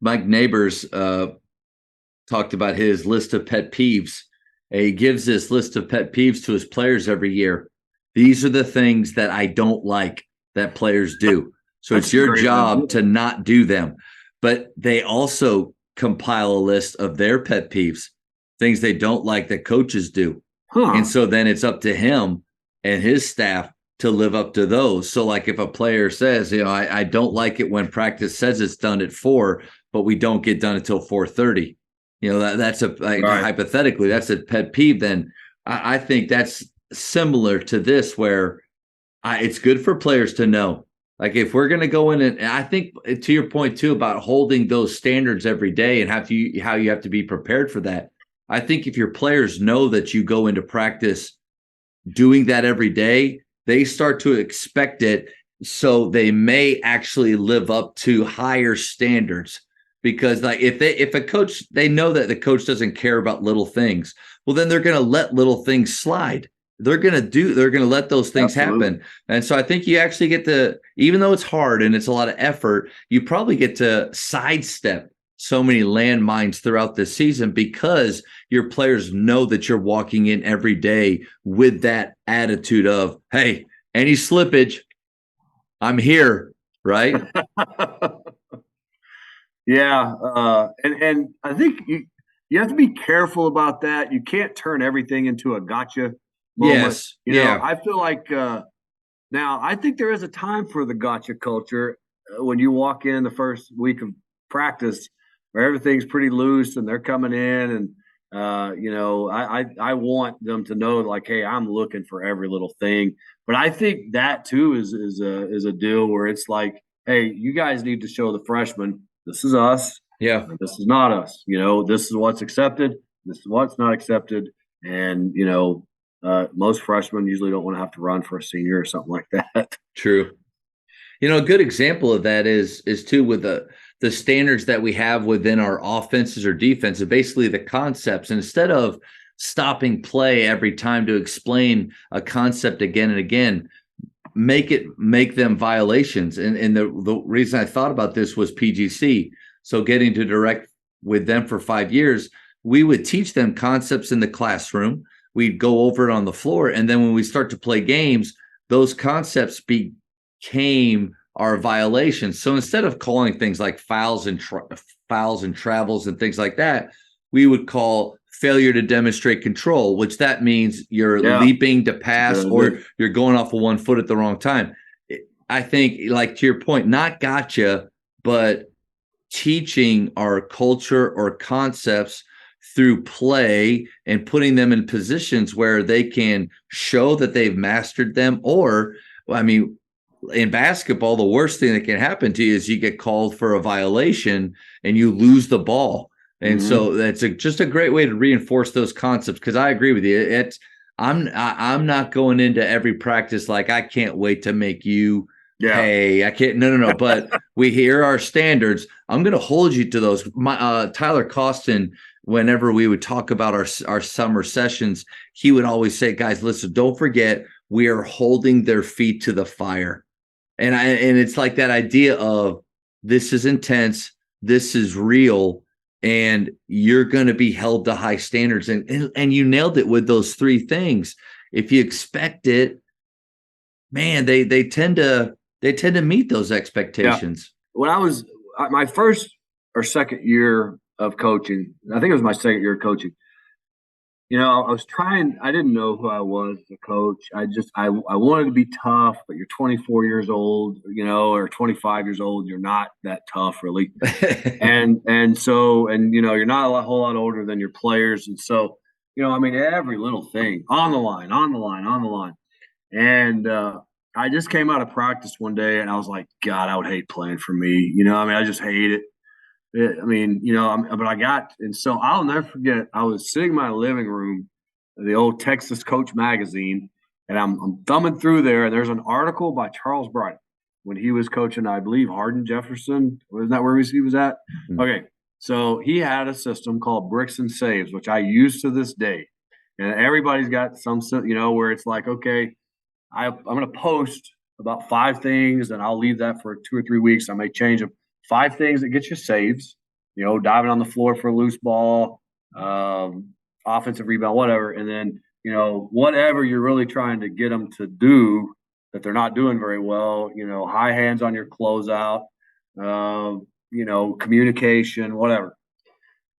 Mike Neighbors talked about his list of pet peeves. And he gives this list of pet peeves to his players every year. These are the things that I don't like that players do. So it's your job to not do them. But they also compile a list of their pet peeves, things they don't like that coaches do. And so then it's up to him and his staff to live up to those. So like if a player says, I don't like it when practice says it's done at 4, but we don't get done until 4:30. That's hypothetically, that's a pet peeve. Then I think that's similar to this, where it's good for players to know. Like if we're going to go in, and I think to your point too about holding those standards every day and how you have to be prepared for that. I think if your players know that you go into practice doing that every day, they start to expect it. So they may actually live up to higher standards, because like if a coach, they know that the coach doesn't care about little things, well, then they're going to let little things slide. They're going to let those things happen. And so I think you actually get to, even though it's hard and it's a lot of effort, you probably get to sidestep so many landmines throughout the season because your players know that you're walking in every day with that attitude of, hey, any slippage, I'm here, right? Yeah. And I think you have to be careful about that. You can't turn everything into a gotcha moment. Yes. I feel like now I think there is a time for the gotcha culture when you walk in the first week of practice where everything's pretty loose and they're coming in and I want them to know like, hey, I'm looking for every little thing. But I think that too is a deal where it's like, hey, you guys need to show the freshmen this is us. Yeah. This is not us. This is what's accepted. This is what's not accepted. And most freshmen usually don't want to have to run for a senior or something like that. True. A good example of that is too with the standards that we have within our offenses or defenses, basically the concepts. And instead of stopping play every time to explain a concept again and again, make them violations. And the reason I thought about this was PGC. So getting to direct with them for 5 years, we would teach them concepts in the classroom. We'd go over it on the floor. And then when we start to play games, those concepts became our violations. So instead of calling things like fouls and travels and things like that, we would call failure to demonstrate control, which that means you're leaping to pass or you're going off of 1 foot at the wrong time. I think, like to your point, not gotcha, but teaching our culture or concepts through play and putting them in positions where they can show that they've mastered them. Or, in basketball, the worst thing that can happen to you is you get called for a violation and you lose the ball. And so that's just a great way to reinforce those concepts. Because I agree with you. I'm not going into every practice like I can't wait to make you pay. I can't. No. But we hear our standards. I'm going to hold you to those. Tyler Costin, whenever we would talk about our summer sessions, he would always say, guys, listen, don't forget, we are holding their feet to the fire. And it's like that idea of this is intense, this is real, and you're going to be held to high standards. And you nailed it with those 3 things. If you expect it, man, they tend to meet those expectations. Yeah. When I was my first or second year of coaching, I think it was my second year of coaching. I didn't know who I was as a coach. I wanted to be tough, but you're 24 years old, or 25 years old. You're not that tough really. and so you're not a whole lot older than your players. And so, every little thing on the line. And I just came out of practice one day and I was like, God, I would hate playing for me. I just hate it. And so I'll never forget, I was sitting in my living room, the old Texas Coach magazine, and I'm thumbing through there, and there's an article by Charles Bryant when he was coaching, I believe, Hardin Jefferson. Wasn't that where he was at? Mm-hmm. Okay. So he had a system called bricks and saves, which I use to this day. And everybody's got some, where it's like, okay, I'm going to post about 5 things, and I'll leave that for 2 or 3 weeks. I may change them. 5 things that get you saves, diving on the floor for a loose ball, offensive rebound, whatever. And then, whatever you're really trying to get them to do that they're not doing very well, high hands on your closeout, communication, whatever.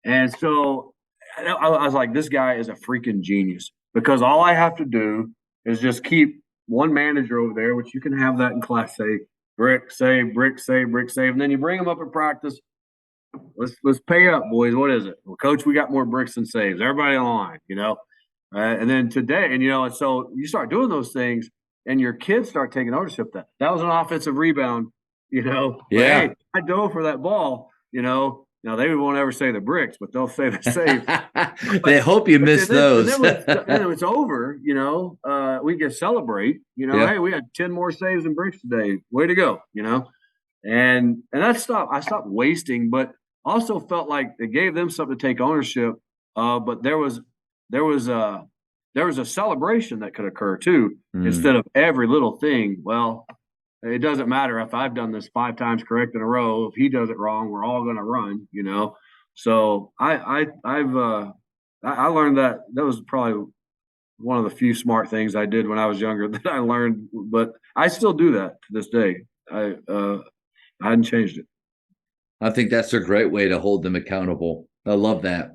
And so I was like, this guy is a freaking genius because all I have to do is just keep one manager over there, which you can have that in class, say brick, save, brick, save, brick, save. And then you bring them up in practice. Let's pay up, boys. What is it? Well, coach, we got more bricks than saves. Everybody on the line. And then today, and so you start doing those things, and your kids start taking ownership. That was an offensive rebound. But, Yeah. hey, I dove for that ball. Now they won't ever say the bricks, but they'll say the save. They hope you miss those. And then it's over. We can celebrate. Yeah. Hey, we had 10 more saves and bricks today. Way to go. And I stopped wasting, but also felt like it gave them something to take ownership. But there was a celebration that could occur too, instead of every little thing. Well, it doesn't matter if I've done this 5 times correct in a row. If he does it wrong, we're all going to run. So I've learned that was probably one of the few smart things I did when I was younger that I learned, but I still do that to this day. I hadn't changed it. I think that's a great way to hold them accountable. I love that.